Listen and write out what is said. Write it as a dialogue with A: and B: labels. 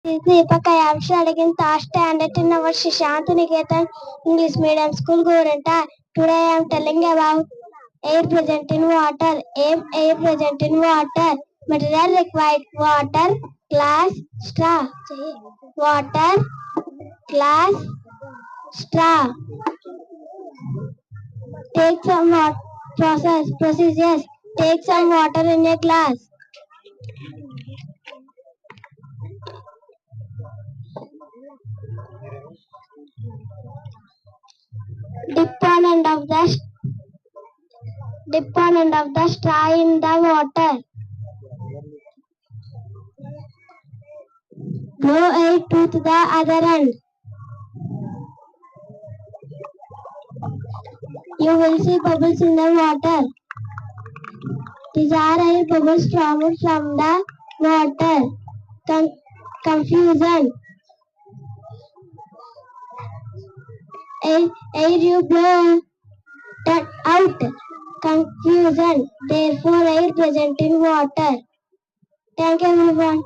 A: Deepak, I am studying third standard in our Shishant Niketan English Medium School, Gorenta. Today I am telling about air present in water. Air present in water. Material required: water, glass, straw. Water, glass, straw. Take some water. Procedures. Take some water in a glass. Dip one end of the straw in the water. Blow air to the other end. You will see bubbles in the water. These are air bubbles formed from the water. Confusion. Air you blow that out. Confusion. Therefore, air present in water. Thank you everyone.